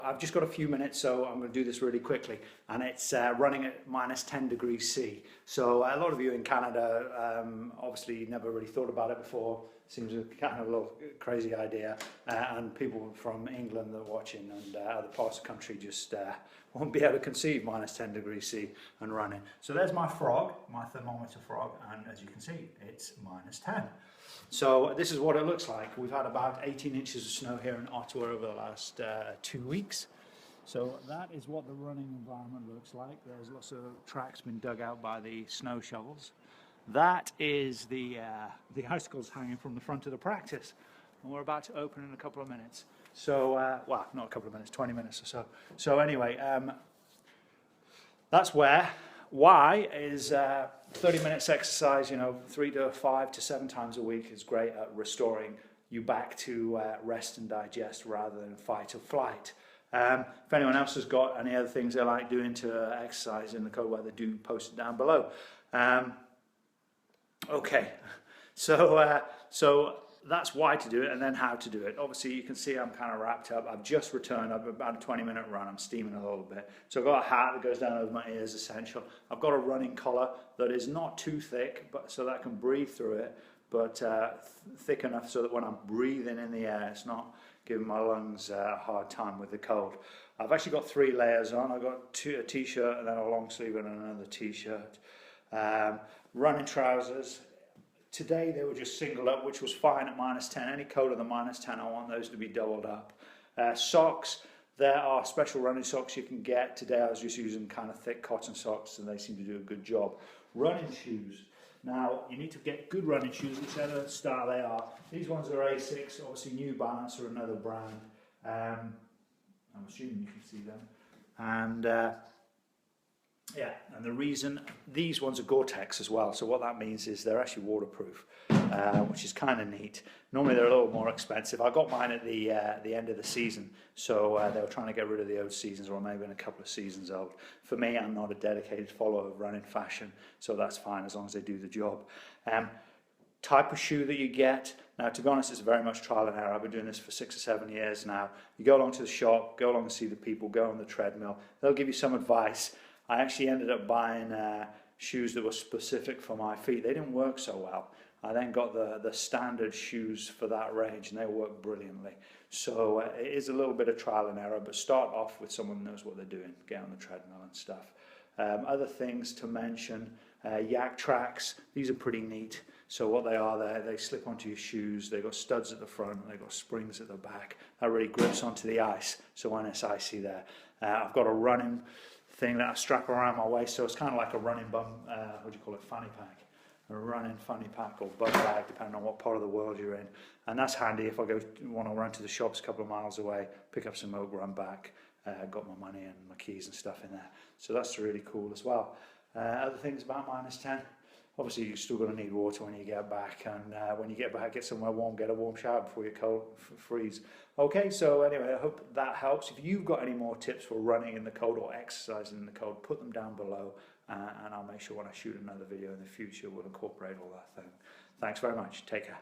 I've just got a few minutes, so I'm going to do this really quickly, and it's running at minus 10 degrees C. So a lot of you in Canada obviously never really thought about it before. Seems a kind of a little crazy idea, and people from England that are watching and other parts of the country just won't be able to conceive minus 10 degrees C and running. So there's my frog, my thermometer frog, and as you can see, it's minus 10. So this is what it looks like. We've had about 18 inches of snow here in Ottawa over the last 2 weeks. So that is what the running environment looks like. There's lots of tracks been dug out by the snow shovels. That is the icicles hanging from the front of the practice. And we're about to open in a couple of minutes. So, well, not a couple of minutes, 20 minutes or so. So anyway, that's where. Why is 30 minutes exercise, 3 to 5 to 7 times a week is great at restoring you back to rest and digest rather than fight or flight. If anyone else has got any other things they like doing to exercise in the cold weather, do post it down below. Okay, so that's why to do it and then how to do it. Obviously you can see I'm kind of wrapped up. I've just returned. I've about a 20-minute run. I'm steaming a little bit. So I've got a hat that goes down over my ears, essential. I've got a running collar that is not too thick, but so that I can breathe through it, but thick enough so that when I'm breathing in the air, it's not giving my lungs a hard time with the cold. I've actually got 3 layers on. I've got a t-shirt and then a long sleeve and another t-shirt. Running trousers. Today they were just singled up, which was fine at minus 10. Any colder than minus 10, I want those to be doubled up. Socks, there are special running socks you can get. Today I was just using kind of thick cotton socks and they seem to do a good job. Running shoes. Now you need to get good running shoes, whichever style they are. These ones are Asics, obviously New Balance or another brand. I'm assuming you can see them. And yeah, and the reason, these ones are Gore-Tex as well, so what that means is they're actually waterproof, which is kind of neat. Normally they're a little more expensive. I got mine at the end of the season, so they were trying to get rid of the old seasons, or maybe in a couple of seasons old. For me, I'm not a dedicated follower of running fashion, so that's fine as long as they do the job. Type of shoe that you get, now to be honest, it's very much trial and error. I've been doing this for 6 or 7 years now. You go along to the shop, go along and see the people, go on the treadmill, they'll give you some advice. I actually ended up buying shoes that were specific for my feet. They didn't work so well. I then got the standard shoes for that range and they work brilliantly. So it is a little bit of trial and error, but start off with someone who knows what they're doing. Get on the treadmill and stuff. Other things to mention, yak tracks. These are pretty neat. So what they are, they slip onto your shoes. They've got studs at the front, they've got springs at the back. That really grips onto the ice, so when it's icy there. I've got a running thing that I strap around my waist, so it's kind of like a running what do you call it, fanny pack. A running fanny pack or bum bag, depending on what part of the world you're in. And that's handy if I want to run to the shops a couple of miles away, pick up some milk, run back, got my money and my keys and stuff in there. So that's really cool as well. Other things about minus 10, obviously you're still going to need water when you get back, and when you get back, get somewhere warm, get a warm shower before you freeze. Okay, so anyway, I hope that helps. If you've got any more tips for running in the cold or exercising in the cold, put them down below, and I'll make sure when I shoot another video in the future we'll incorporate all that thing. Thanks very much. Take care.